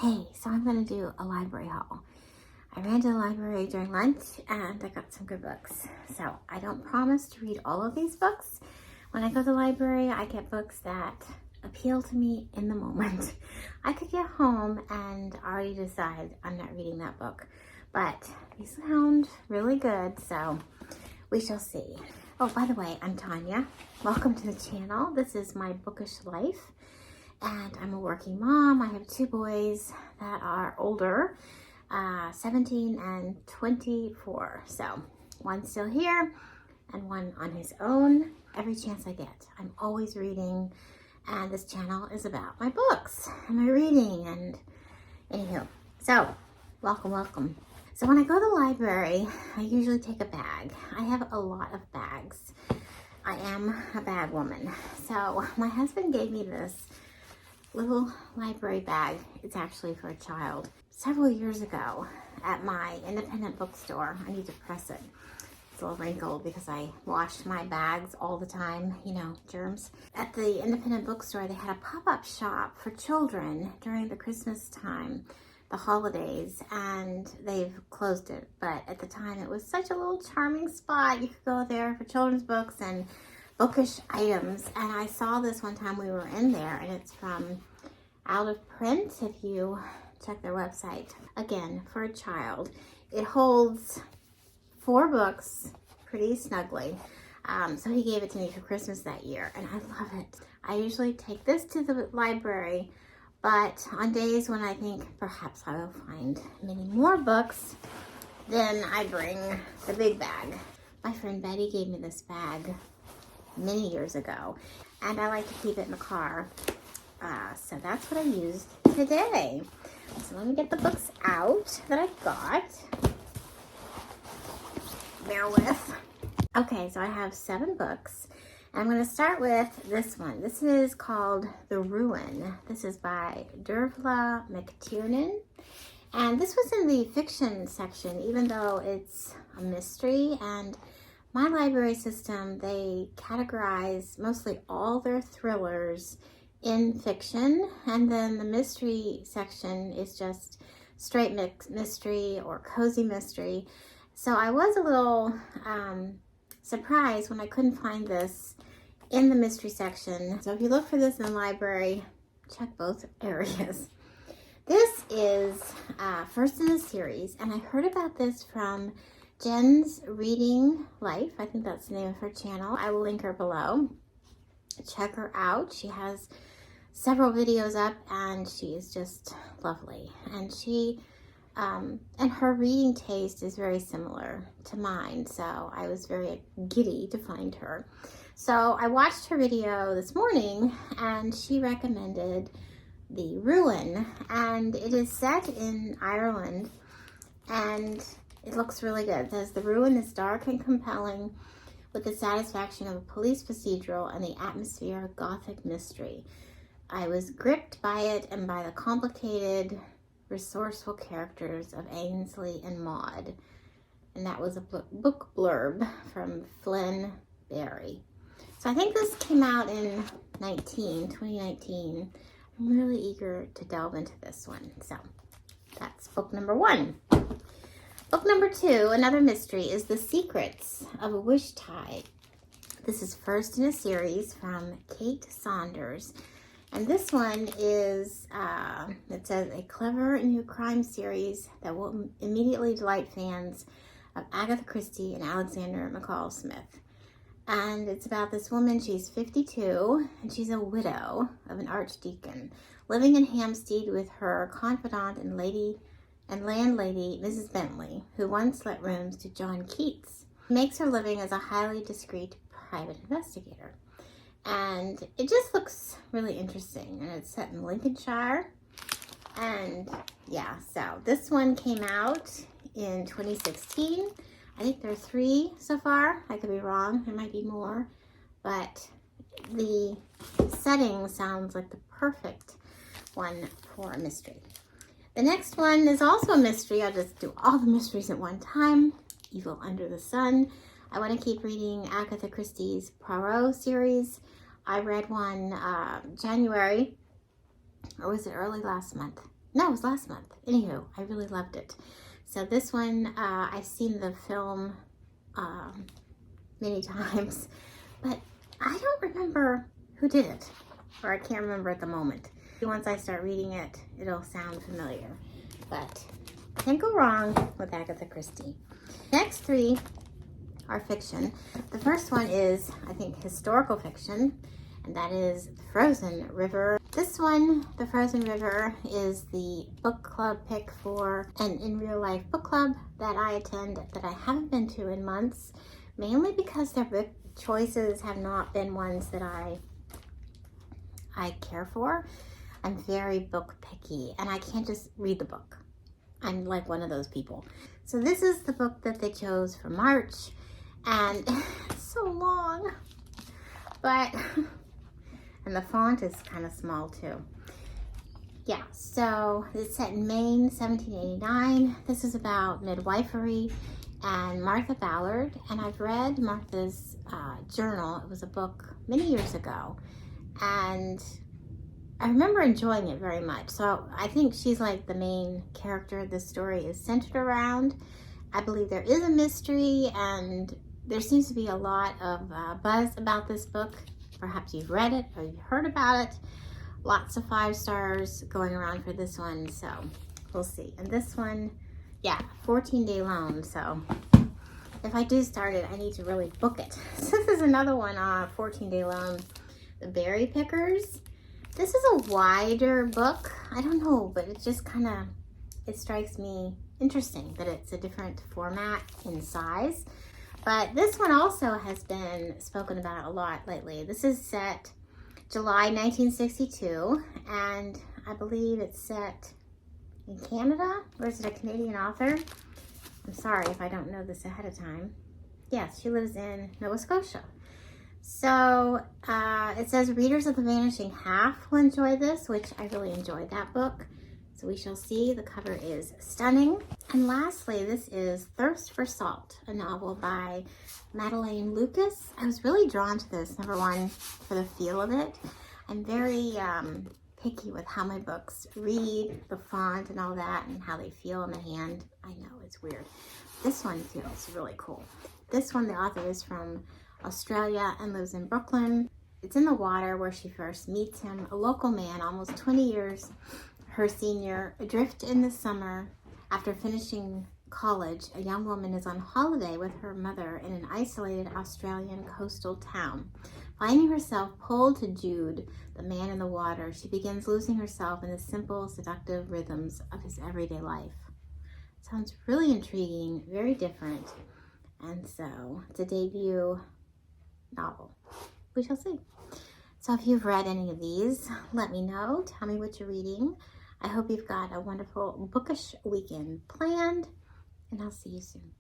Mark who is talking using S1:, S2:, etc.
S1: Hey, so I'm going to do a library haul. I ran to the library during lunch and I got some good books. So I don't promise to read all of these books. When I go to the library, I get books that appeal to me in the moment. I could get home and already decide I'm not reading that book. But these sound really good, so we shall see. Oh, by the way, I'm Tanya. Welcome to the channel. This is my bookish life. And I'm a working mom. I have two boys that are older, 17 and 24. So one's still here and one on his own. Every chance I get, I'm always reading. And this channel is about my books and my reading and anywho. So welcome. So when I go to the library, I usually take a bag. I have a lot of bags. I am a bag woman. So my husband gave me this little library bag. It's actually for a child. Several years ago at my independent bookstore, I need to press it. It's a little wrinkled because I wash my bags all the time, you know, germs. At the independent bookstore, they had a pop-up shop for children during the Christmas time, the holidays, and they've closed it. But at the time, it was such a little charming spot. You could go there for children's books and bookish items, and I saw this one time we were in there, and it's from Out of Print if you check their website. Again, for a child. It holds 4 books pretty snugly. So he gave it to me for Christmas that year, and I love it. I usually take this to the library, but on days when I think perhaps I will find many more books, then I bring the big bag. My friend Betty gave me this bag many years ago, and I like to keep it in the car, so that's what I used today. So let me get the books out that I got. Bear with. Okay, so I have 7 books. I'm going to start with this one. This is called The Ruin. This is by Dervla McTiernan, and this was in the fiction section, even though it's a mystery. And my library system, they categorize mostly all their thrillers in fiction, and then the mystery section is just straight mystery or cozy mystery. So I was a little surprised when I couldn't find this in the mystery section. So if you look for this in the library, check both areas. This is first in a series, and I heard about this from Jen's Reading Life. I think that's the name of her channel. I will link her below. Check her out. She has several videos up, and she is just lovely. And she and her reading taste is very similar to mine, so I was very giddy to find her. So I watched her video this morning, and she recommended The Ruin, and it is set in Ireland, and it looks really good. It says, "The Ruin is dark and compelling with the satisfaction of a police procedural and the atmosphere of gothic mystery. I was gripped by it and by the complicated, resourceful characters of Ainsley and Maud." And that was a book blurb from Flynn Barry. So I think this came out in 2019. I'm really eager to delve into this one. So that's book number 1. Book number 2, another mystery, is The Secrets of a Wish Tide. This is first in a series from Kate Saunders. And this one is, it says, a clever new crime series that will immediately delight fans of Agatha Christie and Alexander McCall Smith. And it's about this woman. She's 52, and she's a widow of an archdeacon, living in Hampstead with her confidant and landlady, Mrs. Bentley, who once let rooms to John Keats. He makes her living as a highly discreet private investigator. And it just looks really interesting. And it's set in Lincolnshire. And yeah, so this one came out in 2016. I think there are 3 so far. I could be wrong. There might be more. But the setting sounds like the perfect one for a mystery. The next one is also a mystery. I'll just do all the mysteries at one time. Evil Under the Sun. I want to keep reading Agatha Christie's Poirot series. I read one January, or was it early last month? No, it was last month. Anywho, I really loved it. So this one, I've seen the film many times, but I don't remember who did it, or I can't remember at the moment. Once I start reading it, it'll sound familiar, but can't go wrong with Agatha Christie. Next three are fiction. The first one is, I think, historical fiction, and that is The Frozen River. This one, The Frozen River, is the book club pick for an in real life book club that I attend that I haven't been to in months, mainly because their book choices have not been ones that I care for. I'm very book picky and I can't just read the book. I'm like one of those people. So this is the book that they chose for March, and it's so long, but and the font is kind of small too. Yeah, so it's set in Maine, 1789. This is about midwifery and Martha Ballard, and I've read Martha's journal. It was a book many years ago, and I remember enjoying it very much. So I think she's like the main character this story is centered around. I believe there is a mystery, and there seems to be a lot of buzz about this book. Perhaps you've read it or you've heard about it. Lots of 5 stars going around for this one, so we'll see. And this one, yeah, 14-day loan. So if I do start it, I need to really book it. So this is another one on 14-day loan, The Berry Pickers. This is a wider book. I don't know, but it just kind of, it strikes me interesting that it's a different format in size. But this one also has been spoken about a lot lately. This is set July 1962, and I believe it's set in Canada, or is it a Canadian author? I'm sorry if I don't know this ahead of time. Yes, she lives in Nova Scotia. So it says readers of The Vanishing Half will enjoy this, which I really enjoyed that book. So we shall see. The cover is stunning. And lastly, this is Thirst for Salt, a novel by Madeleine Lucas. I was really drawn to this, number one, for the feel of it. I'm very picky with how my books read, the font and all that, and how they feel in the hand. I know, it's weird. This one feels really cool. This one, the author is from Australia and lives in Brooklyn. It's in the water where she first meets him, a local man, almost 20 years her senior. Adrift in the summer after finishing college, a young woman is on holiday with her mother in an isolated Australian coastal town. Finding herself pulled to Jude, the man in the water, she begins losing herself in the simple, seductive rhythms of his everyday life. Sounds really intriguing, very different, and so it's a debut novel. We shall see. So if you've read any of these, let me know. Tell me what you're reading. I hope you've got a wonderful bookish weekend planned, and I'll see you soon.